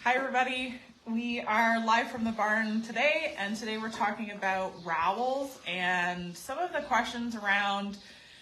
Hi everybody, we are live from the barn today, and today we're talking about rowels and some of the questions around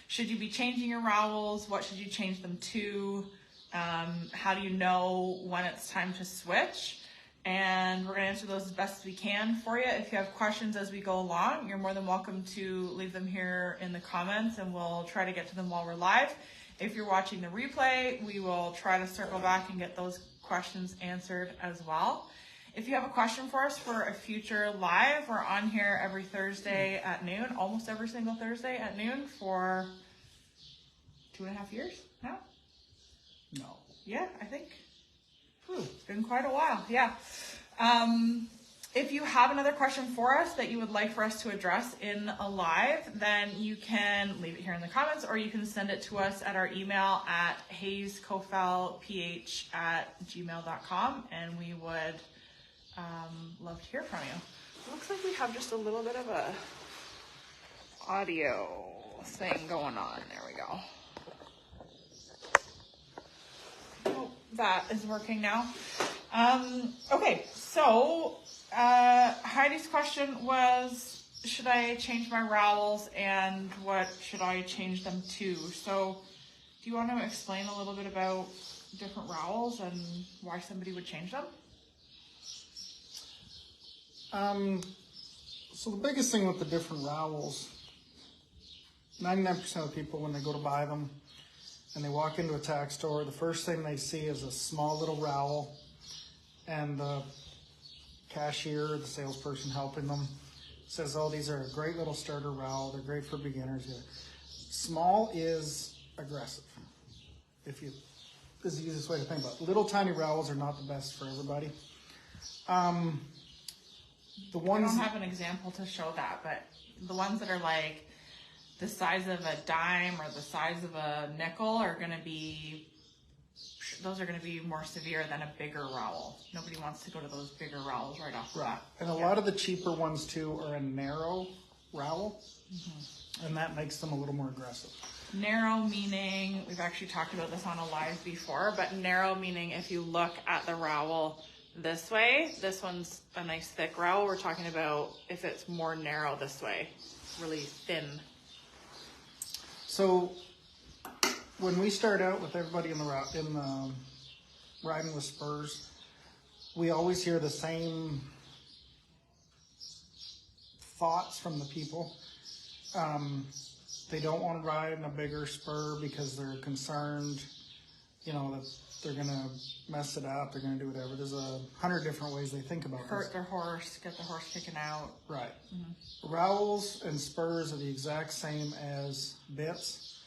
should you be changing your rowels, what should you change them to, how do you know when it's time to switch, and we're going to answer those as best as we can for you. If you have questions as we go along, you're more than welcome to leave them here in the comments and we'll try to get to them while we're live. If you're watching the replay, we will try to circle back and get those questions answered as well. If you have a question for us for a future live, we're on here every Thursday at noon, almost every single Thursday at noon for 2.5 years now? No. Yeah, I think. It's been quite a while, yeah. If you have another question for us that you would like for us to address in a live, then you can leave it here in the comments, or you can send it to us at our email at hayescofelph@gmail.com, and we would love to hear from you. It looks like we have just a little bit of a audio thing going on. There we go. Oh, that is working now. Okay, so Heidi's question was, should I change my rowels and what should I change them to? So do you want to explain a little bit about different rowels and why somebody would change them? So the biggest thing with the different rowels, 99% of people when they go to buy them and they walk into a tack store, the first thing they see is a small little rowel, and the cashier, the salesperson helping them, says, oh, these are a great little starter rowel. They're great for beginners. Yeah. Small is aggressive. This is the easiest way to think about it. Little tiny rowels are not the best for everybody. The ones, I don't have an example to show that, but the ones that are like the size of a dime or the size of a nickel are going to be, those are going to be more severe than a bigger rowel. Nobody wants to go to those bigger rowels right off the bat. And a lot of the cheaper ones too are a narrow rowel, and that makes them a little more aggressive. Narrow meaning, we've actually talked about this on a live before, but narrow meaning if you look at the rowel this way, this one's a nice thick rowel. We're talking about if it's more narrow this way, really thin. So when we start out with everybody in the riding with spurs, we always hear the same thoughts from the people. They don't want to ride in a bigger spur because they're concerned, that they're going to mess it up, they're going to do whatever. There's 100 different ways they think about Hurt this. their horse, get the horse kicking out. Right. Rowels and spurs are the exact same as bits.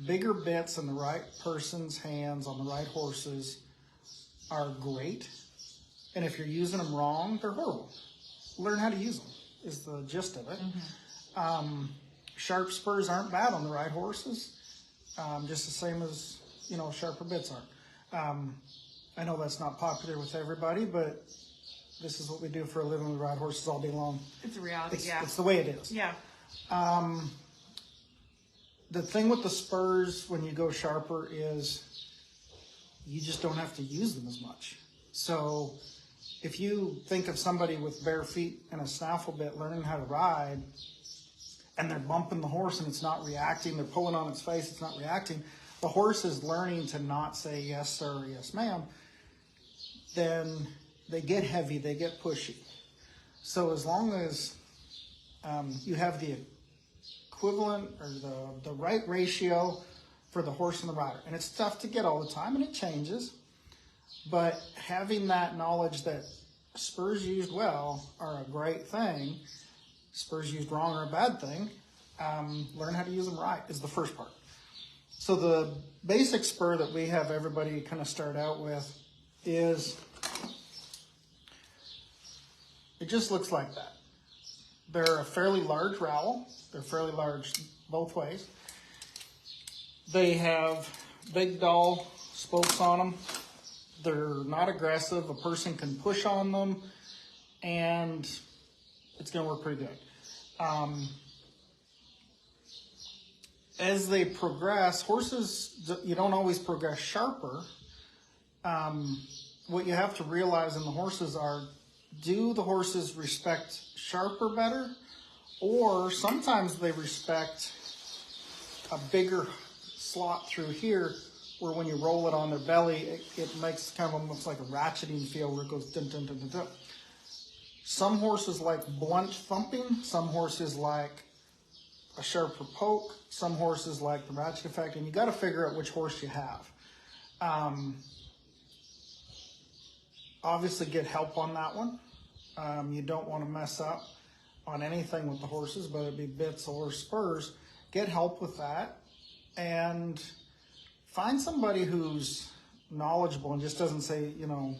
Bigger bits in the right person's hands on the right horses are great. And if you're using them wrong, they're horrible. Learn how to use them is the gist of it. Sharp spurs aren't bad on the right horses, just the same as, sharper bits aren't. I know that's not popular with everybody, but this is what we do for a living. We ride horses all day long. It's a reality, yeah. It's the way it is. Yeah. The thing with the spurs when you go sharper is you just don't have to use them as much. So if you think of somebody with bare feet and a snaffle bit learning how to ride, and they're bumping the horse and it's not reacting, they're pulling on its face, it's not reacting, the horse is learning to not say yes sir or yes ma'am, then they get heavy, they get pushy. So as long as you have the equivalent or the right ratio for the horse and the rider, and it's tough to get all the time and it changes, but having that knowledge that spurs used well are a great thing, spurs used wrong are a bad thing, learn how to use them right is the first part. So the basic spur that we have everybody kind of start out with is, it just looks like that. They're a fairly large rowel. They're fairly large both ways. They have big, dull spokes on them. They're not aggressive. A person can push on them, and it's going to work pretty good. As they progress, horses, you don't always progress sharper. what you have to realize in the horses are, do the horses respect sharper better? Or sometimes they respect a bigger slot through here where when you roll it on their belly, it makes kind of almost like a ratcheting feel where it goes dun dun dun dun dun. Some horses like blunt thumping, some horses like a sharper poke, some horses like the ratchet effect, and you got to figure out which horse you have. Obviously get help on that one. You don't want to mess up on anything with the horses, whether it be bits or spurs. Get help with that and find somebody who's knowledgeable and just doesn't say, you know,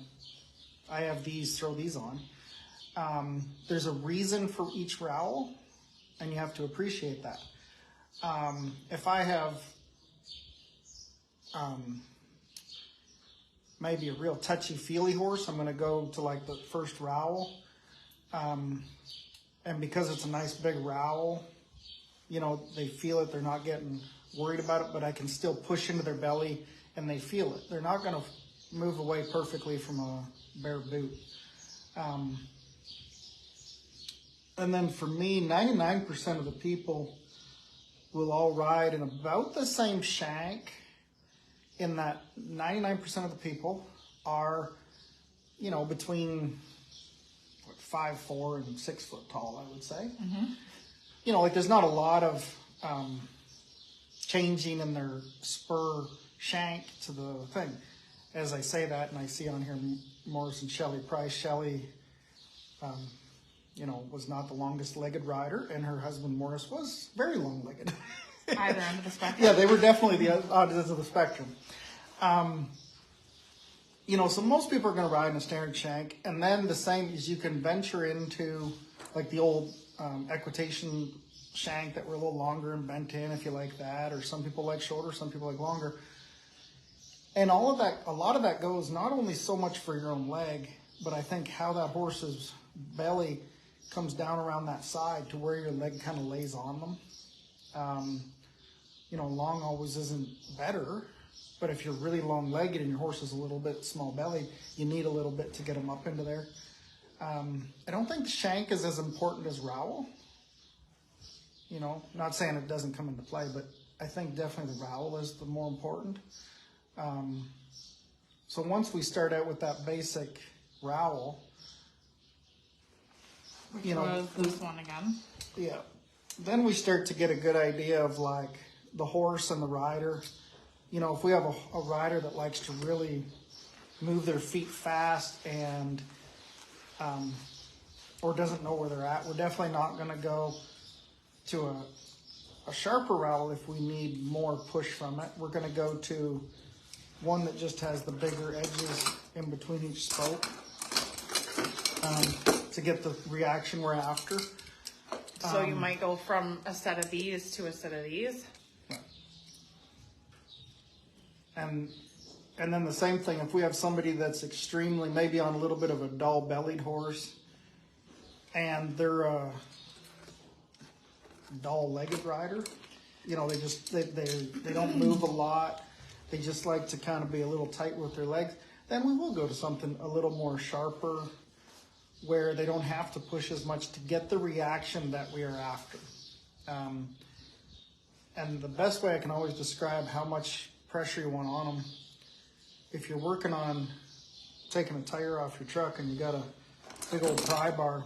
I have these, throw these on. There's a reason for each rowel, and you have to appreciate that. If I have maybe a real touchy-feely horse, I'm going to go to like the first rowel. And because it's a nice big rowel, you know, they feel it, they're not getting worried about it, but I can still push into their belly and they feel it. They're not going to move away perfectly from a bare boot. And then for me, 99% of the people will all ride in about the same shank, in that 99% of the people are, you know, between 5'4" and 6 foot tall, I would say. Mm-hmm. You know, like there's not a lot of changing in their spur shank to the thing. As I say that, and I see on here Morris and Shelley Price. Shelley, you know, was not the longest legged rider, and her husband Morris was very long legged. Either end of the spectrum. Yeah, they were definitely the odds ends of the spectrum. You know, so most people are going to ride in a standard shank, and then the same as you can venture into like the old equitation shank that were a little longer and bent in, if you like that, or some people like shorter, some people like longer. And all of that, a lot of that goes not only so much for your own leg, but I think how that horse's belly comes down around that side to where your leg kind of lays on them. You know, long always isn't better, but if you're really long-legged and your horse is a little bit small-bellied, you need a little bit to get them up into there. I don't think the shank is as important as rowel. You know, not saying it doesn't come into play, but I think definitely the rowel is the more important. So once we start out with that basic rowel, which was this one again. Yeah. Then we start to get a good idea of like the horse and the rider. You know, if we have a rider that likes to really move their feet fast and or doesn't know where they're at, we're definitely not going to go to a sharper rowel if we need more push from it. We're going to go to one that just has the bigger edges in between each spoke to get the reaction we're after. So you might go from a set of these to a set of these. Yeah. And then the same thing, if we have somebody that's extremely, maybe on a little bit of a dull-bellied horse, and they're a dull-legged rider, you know, they don't move a lot, they just like to kind of be a little tight with their legs, then we will go to something a little more sharper, where they don't have to push as much to get the reaction that we are after. And the best way I can always describe how much pressure you want on them, if you're working on taking a tire off your truck and you got a big old pry bar,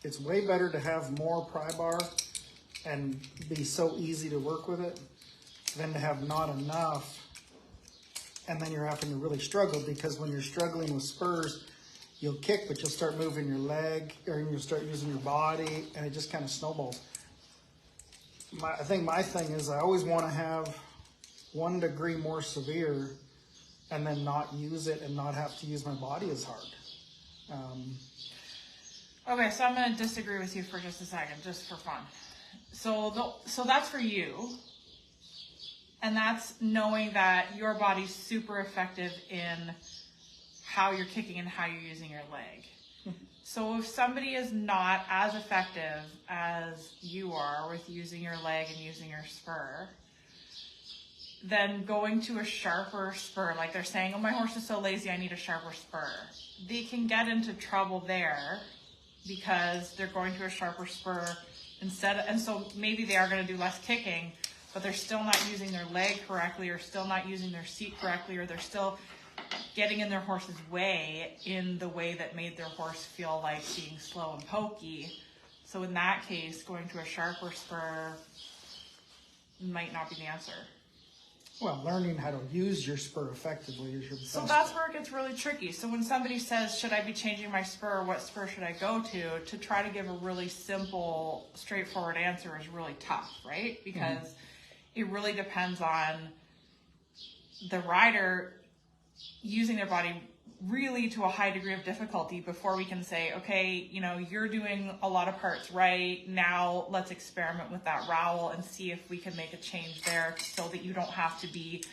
it's way better to have more pry bar and be so easy to work with it than to have not enough and then you're having to really struggle, because when you're struggling with spurs, you'll kick, but you'll start moving your leg, or you'll start using your body, and it just kind of snowballs. I think my thing is I always want to have 1 degree more severe and then not use it and not have to use my body as hard. Okay, so I'm going to disagree with you for just a second, just for fun. So that's for you. And that's knowing that your body's super effective in how you're kicking and how you're using your leg. So if somebody is not as effective as you are with using your leg and using your spur, than going to a sharper spur. Like they're saying, oh, my horse is so lazy, I need a sharper spur. They can get into trouble there because they're going to a sharper spur instead. And so maybe they are going to do less kicking, but they're still not using their leg correctly, or still not using their seat correctly, or they're still getting in their horse's way in the way that made their horse feel like being slow and pokey. So in that case, going to a sharper spur might not be the answer. Well, learning how to use your spur effectively is your best. So that's where it gets really tricky. So when somebody says, should I be changing my spur, what spur should I go to try to give a really simple, straightforward answer is really tough, right? Because it really depends on the rider using their body really to a high degree of difficulty before we can say, okay, you know, you're doing a lot of parts right. Now let's experiment with that rowel and see if we can make a change there so that you don't have to be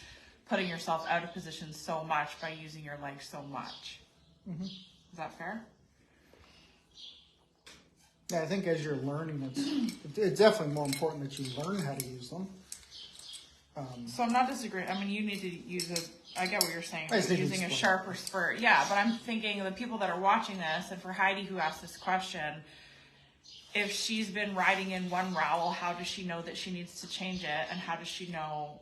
putting yourself out of position so much by using your legs so much. Is that fair? Yeah, I think as you're learning, it's definitely more important that you learn how to use them. So I'm not disagreeing. I mean, you need to use I get what you're saying, I just need to using a explain. sharper spur. Yeah, but I'm thinking the people that are watching this, and for Heidi who asked this question, if she's been riding in one rowel, how does she know that she needs to change it, and how does she know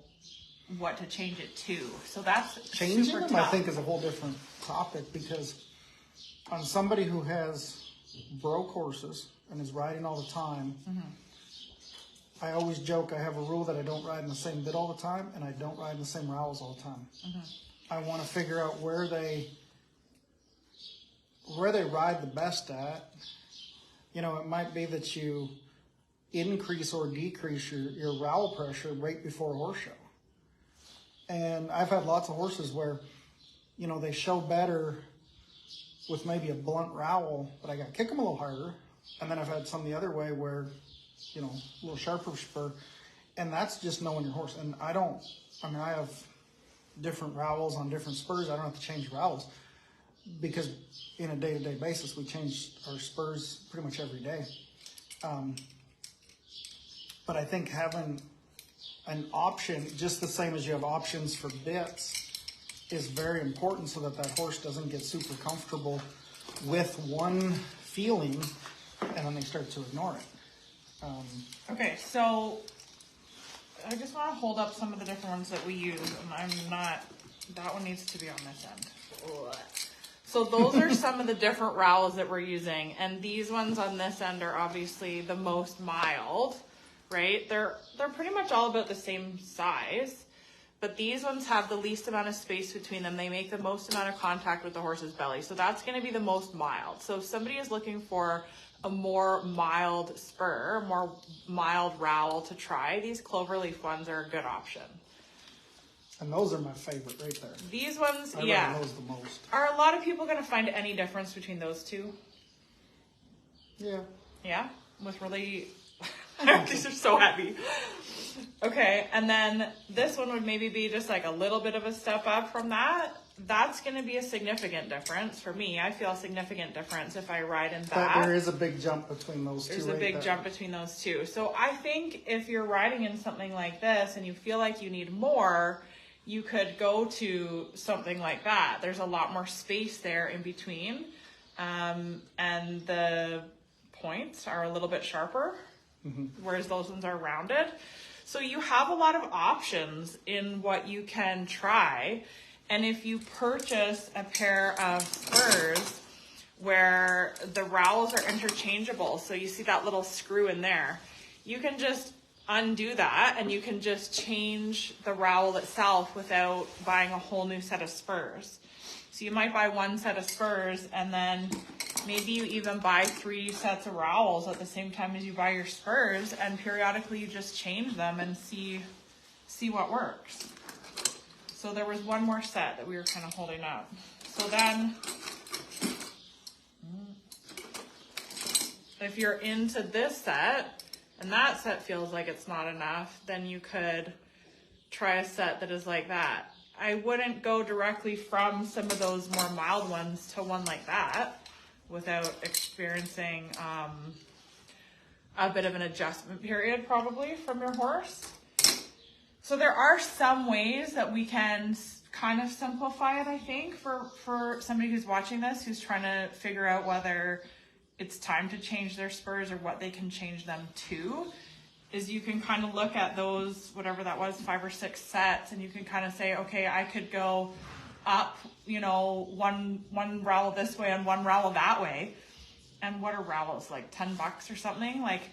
what to change it to? So that's Changing super them, tough. I think, is a whole different topic, because on somebody who has broke horses and is riding all the time, I always joke I have a rule that I don't ride in the same bit all the time, and I don't ride in the same rowels all the time. I want to figure out where they ride the best at. You know, it might be that you increase or decrease your rowel pressure right before a horse show. And I've had lots of horses where, you know, they show better with maybe a blunt rowel, but I got to kick them a little harder. And then I've had some the other way where, you know, a little sharper spur. And that's just knowing your horse. And I have different rowels on different spurs. I don't have to change rowels because in a day-to-day basis, we change our spurs pretty much every day. But I think having an option, just the same as you have options for bits, is very important so that horse doesn't get super comfortable with one feeling and then they start to ignore it. Okay, so I just want to hold up some of the different ones that we use, and that one needs to be on this end. Ugh. So those are some of the different rowels that we're using, and these ones on this end are obviously the most mild, right? They're pretty much all about the same size, but these ones have the least amount of space between them. They make the most amount of contact with the horse's belly, so that's going to be the most mild. So if somebody is looking for a more mild spur, more mild rowel to try, these cloverleaf ones are a good option. And those are my favorite right there. These ones, I yeah. ride those the most. Are a lot of people going to find any difference between those two? Yeah. Yeah? With really... These are so heavy. Okay, and then this one would maybe be just like a little bit of a step up from that. That's going to be a significant difference for me. I feel a significant difference if I ride in that. But there is a big jump between those two. There's a big jump between those two. So I think if you're riding in something like this and you feel like you need more, you could go to something like that. There's a lot more space there in between. And the points are a little bit sharper, whereas those ones are rounded. So you have a lot of options in what you can try. And if you purchase a pair of spurs where the rowels are interchangeable, so you see that little screw in there, you can just undo that and you can just change the rowel itself without buying a whole new set of spurs. So you might buy one set of spurs and then maybe you even buy 3 sets of rowels at the same time as you buy your spurs, and periodically you just change them and see what works. So there was one more set that we were kind of holding up. So then, if you're into this set, and that set feels like it's not enough, then you could try a set that is like that. I wouldn't go directly from some of those more mild ones to one like that without experiencing a bit of an adjustment period probably from your horse. So there are some ways that we can kind of simplify it, I think, for somebody who's watching this, who's trying to figure out whether it's time to change their spurs or what they can change them to, is you can kind of look at those, whatever that was, 5 or 6 sets, and you can kind of say, okay, I could go up, you know, one rowel this way and one rowel that way. And what are rowels, like $10 or something? Like,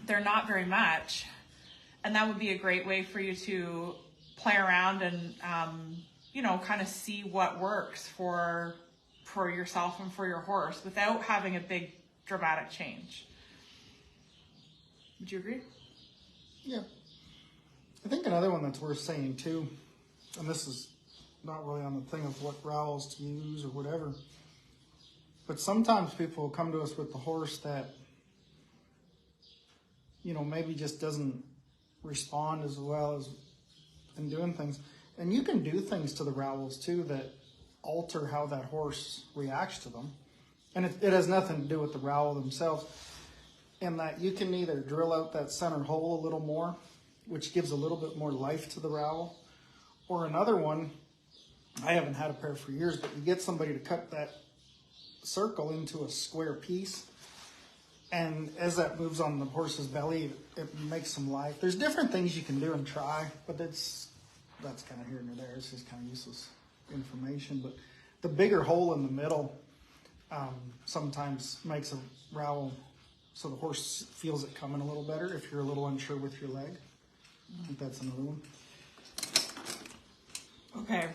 they're not very much. And that would be a great way for you to play around and, you know, kind of see what works for yourself and for your horse without having a big dramatic change. Would you agree? Yeah. I think another one that's worth saying too, and this is not really on the thing of what rowels to use or whatever, but sometimes people will come to us with the horse that, you know, maybe just doesn't respond as well as in doing things. And you can do things to the rowels too that alter how that horse reacts to them. And it has nothing to do with the rowel themselves. In that you can either drill out that center hole a little more, which gives a little bit more life to the rowel. Or another one, I haven't had a pair for years, but you get somebody to cut that circle into a square piece. And as that moves on the horse's belly, it makes some life. There's different things you can do and try, but that's kind of here and there. It's just kind of useless information. But the bigger hole in the middle sometimes makes a rowel so the horse feels it coming a little better if you're a little unsure with your leg. I think that's another one. Okay.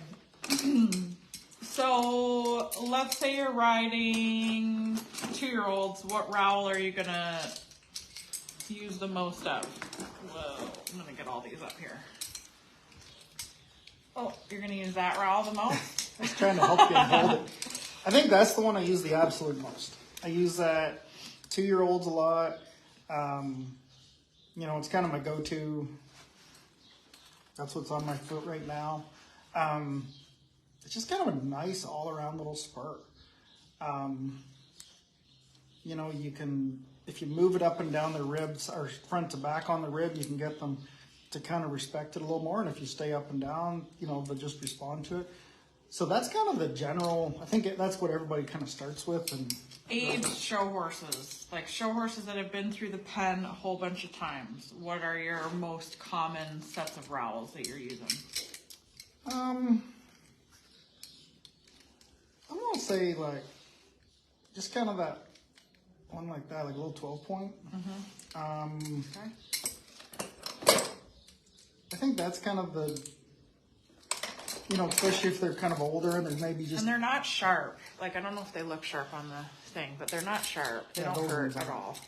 So let's say you're riding 2-year-olds. What rowel are you going to use the most of? Whoa, I'm going to get all these up here. Oh, you're going to use that rowel the most? I was trying to help you hold it. I think that's the one I use the absolute most. I use that 2-year-olds a lot. You know, it's kind of my go-to. That's what's on my foot right now. It's just kind of a nice all-around little spur. You know, you can, if you move it up and down the ribs, or front to back on the rib, you can get them to kind of respect it a little more. And if you stay up and down, you know, they'll just respond to it. So that's kind of the general, I think that's what everybody kind of starts with. And aged show horses, like show horses that have been through the pen a whole bunch of times. What are your most common sets of rowels that you're using? I'm gonna say like just kind of that one like that, like a little 12-point. Okay. I think that's kind of the, you know, especially if they're kind of older and there's maybe just. And they're not sharp. Like, I don't know if they look sharp on the thing, but they're not sharp. They don't hurt at all.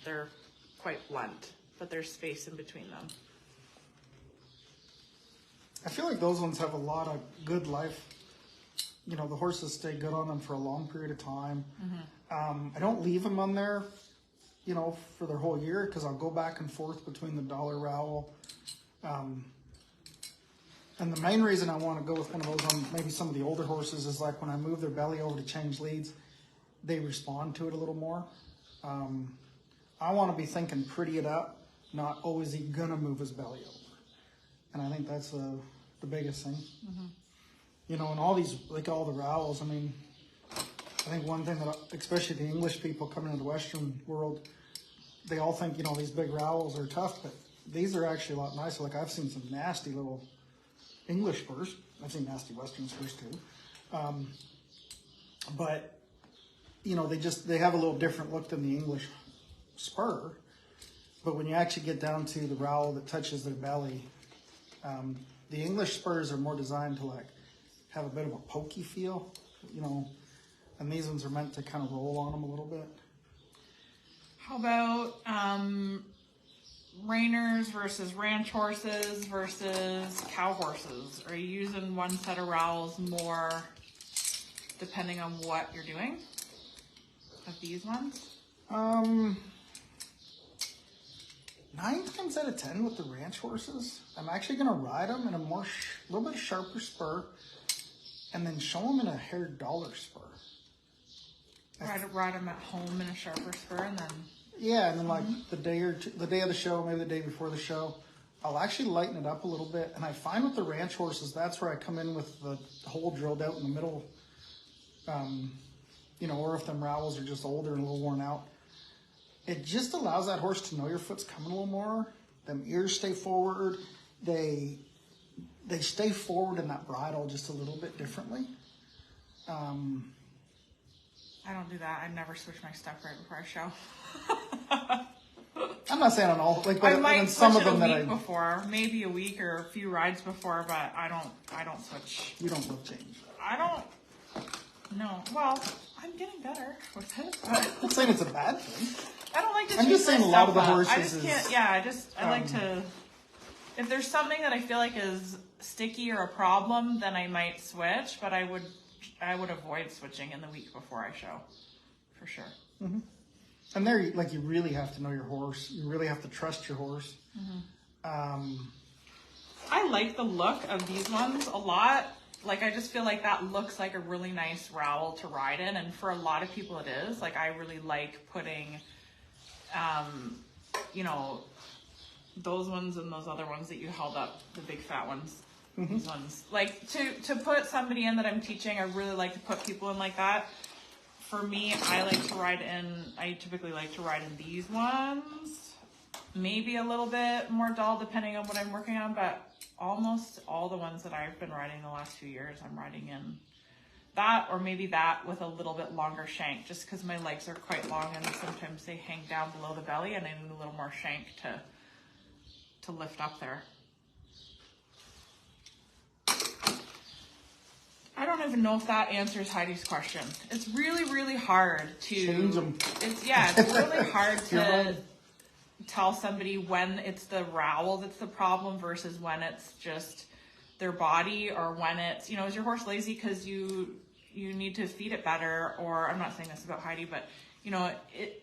They're quite blunt, but there's space in between them. I feel like those ones have a lot of good life. You know, the horses stay good on them for a long period of time. I don't leave them on there, you know, for their whole year because I'll go back and forth between the dollar rowel. And the main reason I want to go with one of those on maybe some of the older horses is like when I move their belly over to change leads, they respond to it a little more. I want to be thinking pretty it up, not, oh, is he going to move his belly over? And I think that's the biggest thing. You know, and all these, like all the rowels, I mean, I think one thing that, especially the English people coming into the Western world, they all think, you know, these big rowels are tough, but these are actually a lot nicer. Like I've seen some nasty little English spurs. I've seen nasty Western spurs too. But, you know, they have a little different look than the English spur. But when you actually get down to the rowel that touches their belly, the English spurs are more designed to like have a bit of a pokey feel, you know, and these ones are meant to kind of roll on them a little bit. How about reiners versus ranch horses versus cow horses? Are you using one set of rowels more depending on what you're doing of these ones? 9 times out of 10 with the ranch horses, I'm actually going to ride them in a little bit sharper spur and then show them in a hair dollar spur. Ride them at home in a sharper spur and then... Yeah, and then like the day of the show, maybe the day before the show, I'll actually lighten it up a little bit. And I find with the ranch horses, that's where I come in with the hole drilled out in the middle. You know, or if them rowels are just older and a little worn out. It just allows that horse to know your foot's coming a little more. Them ears stay forward. They stay forward in that bridle just a little bit differently. I don't do that. I never switch my stuff right before I show. I'm not saying on all, like, but I might some switch of it them a that week before, maybe a week or a few rides before, but I don't switch. You don't look change. I don't. No. Well, I'm getting better with it. But I'm not saying it's a bad thing. I don't like to. I'm just saying a lot of the horses. I just can't. Yeah, I like to. If there's something that I feel like is sticky or a problem, then I might switch. But I would avoid switching in the week before I show, for sure. Mm-hmm. And there, like, you really have to know your horse. You really have to trust your horse. Mm-hmm. I like the look of these ones a lot. Like, I just feel like that looks like a really nice rowel to ride in. And for a lot of people it is. Like, I really like putting, you know, those ones and those other ones that you held up, the big fat ones. Mm-hmm. These ones. Like, to put somebody in that I'm teaching, I really like to put people in like that. For me, I typically like to ride in these ones. Maybe a little bit more dull depending on what I'm working on, but almost all the ones that I've been riding the last few years, I'm riding in that, or maybe that with a little bit longer shank, just because my legs are quite long and sometimes they hang down below the belly and I need a little more shank to lift up there. I don't even know if that answers Heidi's question. It's really, really hard to change them. It's really hard to tell somebody when it's the rowel that's the problem versus when it's just their body, or when it's, you know, is your horse lazy because you need to feed it better, or I'm not saying this about Heidi, but you know,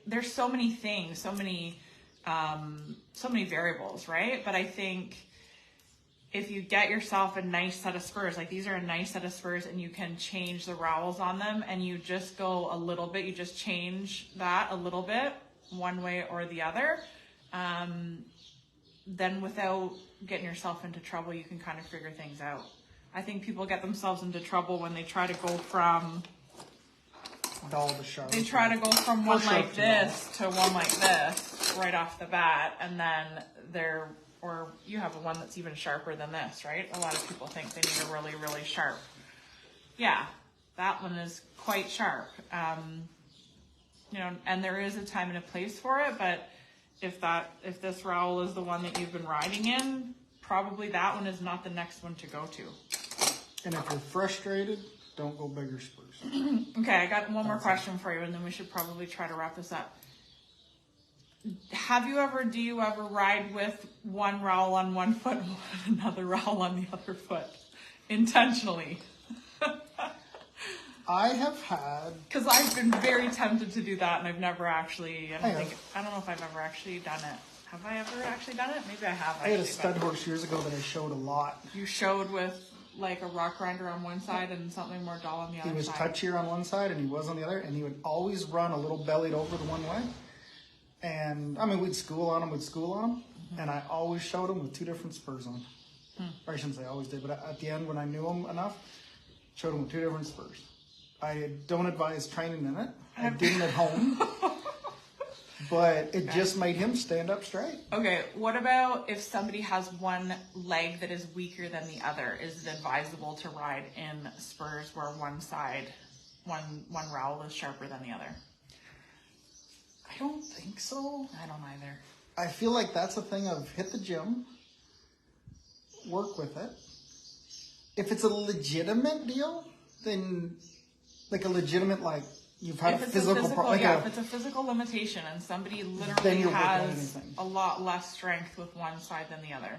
there's so many things, so many variables, right? But I think if you get yourself a nice set of spurs, like these are a nice set of spurs, and you can change the rowels on them, and you just go a little bit, you just change that a little bit, one way or the other, then without getting yourself into trouble, you can kind of figure things out. I think people get themselves into trouble when they try to go from dull to sharp. They try to go from one like this to one like this right off the bat, and then or you have one that's even sharper than this, right? A lot of people think they need a really, really sharp. Yeah, that one is quite sharp. You know, and there is a time and a place for it, but if this rowel is the one that you've been riding in, probably that one is not the next one to go to. And if you're frustrated, don't go bigger spurs. Okay, I got one more question for you, and then we should probably try to wrap this up. Do you ever ride with one rowel on one foot and another rowel on the other foot intentionally? I have had, because I've been very tempted to do that, and I've never actually. I don't know if I've ever actually done it. Have I ever actually done it? Maybe I have. I had a stud horse years ago that I showed a lot. You showed with like a rock grinder on one side and something more dull on the other side. He was touchier on one side and he was on the other, and he would always run a little bellied over the one way. And I mean, we'd school on him, mm-hmm. and I always showed him with two different spurs on. Or I shouldn't say I always did, but at the end when I knew him enough, showed him with two different spurs. I don't advise training in it. I didn't at home, but it just made him stand up straight. Okay, what about if somebody has one leg that is weaker than the other? Is it advisable to ride in spurs where one rowel is sharper than the other? I don't think so. I don't either. I feel like that's a thing of hit the gym, work with it. If it's a legitimate deal, then like a legitimate, like you've had a physical problem. If it's a physical limitation and somebody literally has a lot less strength with one side than the other.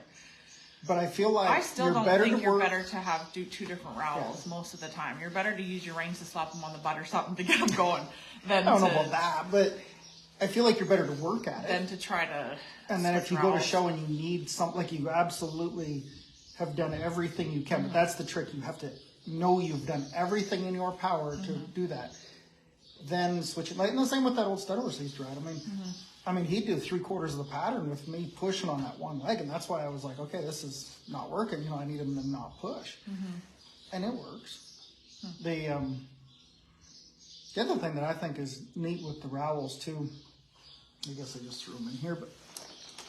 But I feel like I still don't think you're better to have two different rowels most of the time. You're better to use your reins to slap them on the butt or something to get them going. I don't know about that, but I feel like you're better to work at it than to try to. And then if you go to show and you need something, like you absolutely have done everything you can, but that's the trick. You have to know you've done everything in your power to do that. Then switch it. Like, and the same with that old stud horse I used to ride. I mean, I mean, he'd do 3/4 of the pattern with me pushing on that one leg, and that's why I was like, okay, this is not working. I need him to not push, and it works. The other thing that I think is neat with the Rowels too, I guess I just threw them in here, but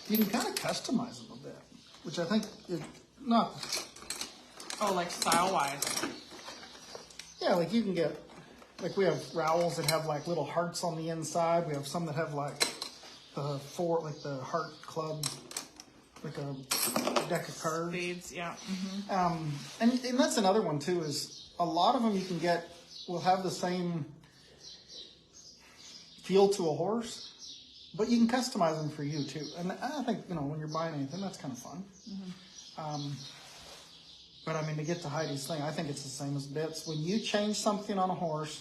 you can kind of customize them a bit, which I think is not. Oh, like style-wise. Yeah, like you can get, like we have Rowels that have like little hearts on the inside. We have some that have like the heart club, like a deck of cards. Spades, yeah. And that's another one too, is a lot of them you can get will have the same feel to a horse, but you can customize them for you too. And I think, when you're buying anything, that's kind of fun. But I mean, to get to Heidi's thing, I think it's the same as bits. When you change something on a horse,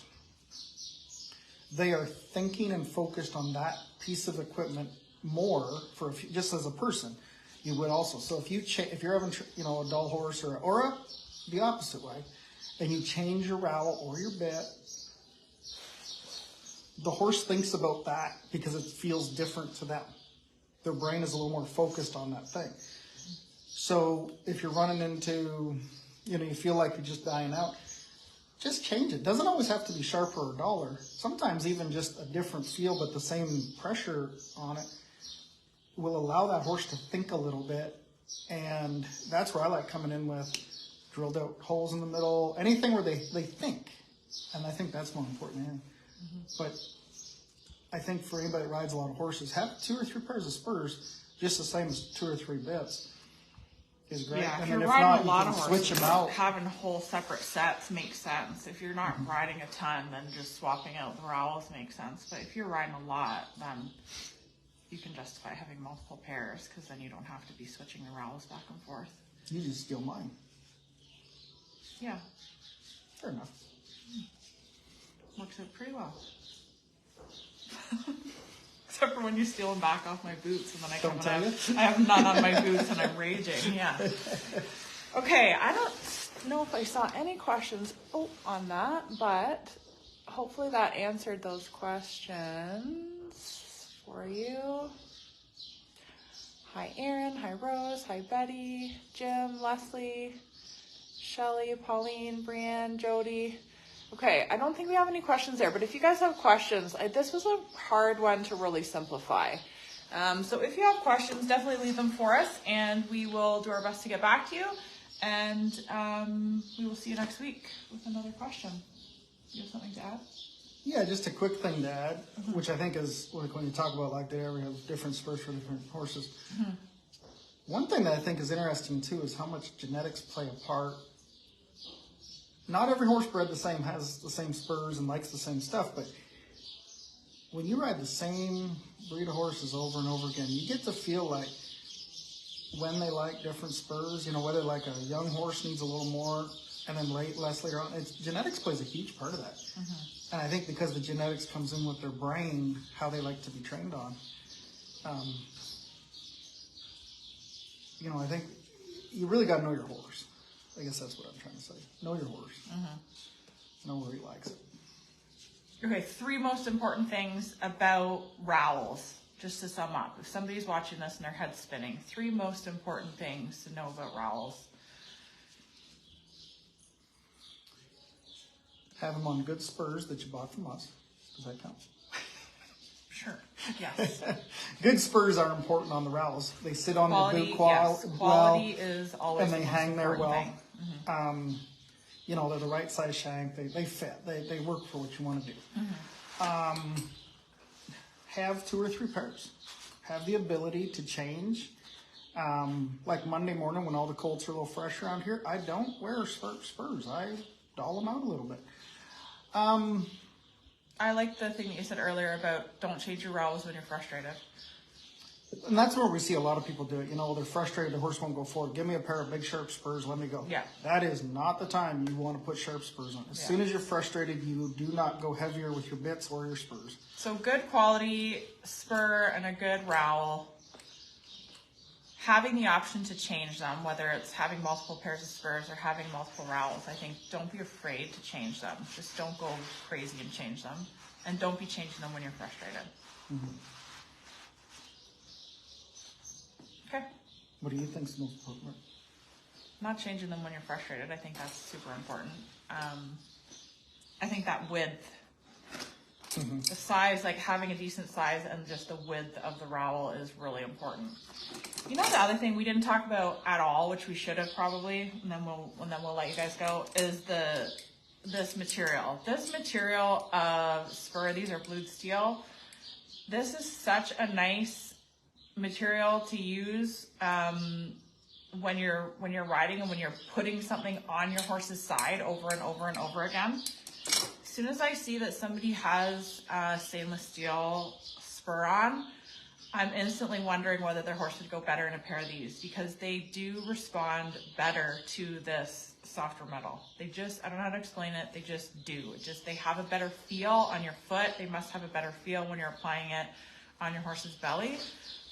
they are thinking and focused on that piece of equipment more just as a person. You would also. So if you're having a dull horse or the opposite way, and you change your rowel or your bit, the horse thinks about that because it feels different to them. Their brain is a little more focused on that thing. So if you're running into, you feel like you're just dying out, just change it. Doesn't always have to be sharper or duller. Sometimes even just a different feel, but the same pressure on it will allow that horse to think a little bit. And that's where I like coming in with drilled out holes in the middle, anything where they think. And I think that's more important. But I think for anybody that rides a lot of horses, have 2 or 3 pairs of spurs, just the same as 2 or 3 bits. Is great. Yeah, I if mean, you're if riding not, a lot you of can horses, switch them out. having whole separate sets makes sense. If you're not riding a ton, then just swapping out the rowels makes sense. But if you're riding a lot, then you can justify having multiple pairs, because then you don't have to be switching the rowels back and forth. You just steal mine. Yeah, Fair enough. works out pretty well. Except for when you steal them back off my boots, and then I have none on my boots and I'm raging. Yeah. Okay, I don't know if I saw any questions on that, but hopefully that answered those questions for you. Hi Erin, hi Rose, hi Betty, Jim, Leslie, Shelly, Pauline, Brianne, Jody. Okay, I don't think we have any questions there, but if you guys have questions, this was a hard one to really simplify. So if you have questions, definitely leave them for us, and we will do our best to get back to you. And we will see you next week with another question. You have something to add? Yeah, just a quick thing to add, which I think is like when you talk about like they have different spurs for different horses. One thing that I think is interesting too is how much genetics play a part. Not every horse bred the same has the same spurs and likes the same stuff, but when you ride the same breed of horses over and over again, you get to feel like when they like different spurs, whether like a young horse needs a little more and then less later on. Genetics plays a huge part of that. And I think because the genetics comes in with their brain, how they like to be trained on. I think you really got to know your horse. I guess that's what I'm trying to say. Know your horse. Know where he likes it. Okay, 3 most important things about rowels, just to sum up. If somebody's watching this and their head's spinning, 3 most important things to know about rowels. Have them on good spurs that you bought from us. Does that count? Sure, yes. Good spurs are important on the rowels. They sit on the boot yes. Quality is always and they the most hang there well. thing. They're the right size shank. They fit. They work for what you want to do. Have 2 or 3 pairs. Have the ability to change. Like Monday morning when all the colts are a little fresh around here, I don't wear spurs. I doll them out a little bit. I like the thing that you said earlier about don't change your rowels when you're frustrated. And that's where we see a lot of people do it. They're frustrated, the horse won't go forward. Give me a pair of big sharp spurs, let me go. Yeah. That is not the time you want to put sharp spurs on. As soon as you're frustrated, you do not go heavier with your bits or your spurs. So good quality spur and a good rowel. Having the option to change them, whether it's having multiple pairs of spurs or having multiple rowels, I think don't be afraid to change them. Just don't go crazy and change them. And don't be changing them when you're frustrated. Okay. What do you think is the most important? Not changing them when you're frustrated. I think that's super important. I think that width, the size, like having a decent size and just the width of the rowel is really important. You know, the other thing we didn't talk about at all, which we should have probably, and then we'll let you guys go, is this material. This material of spur, these are blued steel. This is such a nice material to use when you're riding and when you're putting something on your horse's side over and over and over again. As soon as I see that somebody has stainless steel spur on, I'm instantly wondering whether their horse would go better in a pair of these, because they do respond better to this softer metal. They just, I don't know how to explain it, they just do. They have a better feel on your foot. They must have a better feel when you're applying it on your horse's belly.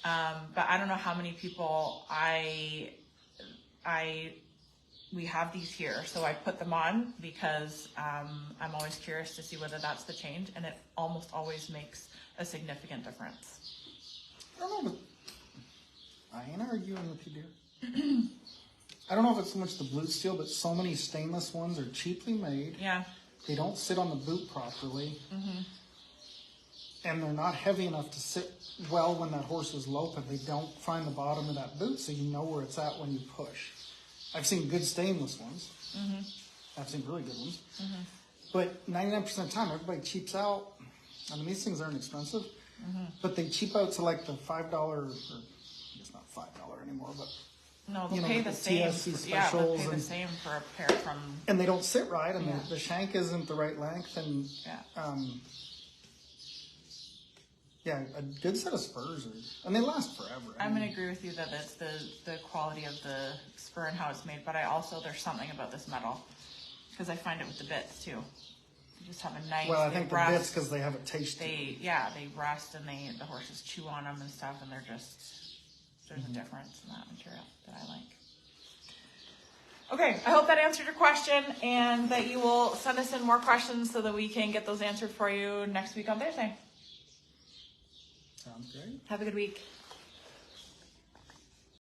But I don't know how many people we have these here, so I put them on because I'm always curious to see whether that's the change, and it almost always makes a significant difference. I don't know, but I ain't arguing with you, dear. I don't know if it's so much the blue steel, but so many stainless ones are cheaply made. Yeah. They don't sit on the boot properly. And they're not heavy enough to sit well when that horse is loping. They don't find the bottom of that boot, so you know where it's at when you push. I've seen good stainless ones. I've seen really good ones. But 99% of the time, everybody cheaps out. I mean, these things aren't expensive, but they cheap out to like the $5, or it's not $5 anymore, but no, they'll pay the same. TSC Yeah, they'll specials pay the same for a pair from. and they don't sit right, and the shank isn't the right length, and a good set of spurs and they last forever. I'm going to agree with you that it's the quality of the spur and how it's made, but there's something about this metal, because I find it with the bits too. They just have a nice. Well, I think the bits, because they have a taste. They rust, and the horses chew on them and stuff, and there's a difference in that material that I like. Okay, I hope that answered your question, and that you will send us in more questions so that we can get those answered for you next week on Thursday. Sounds great. Have a good week.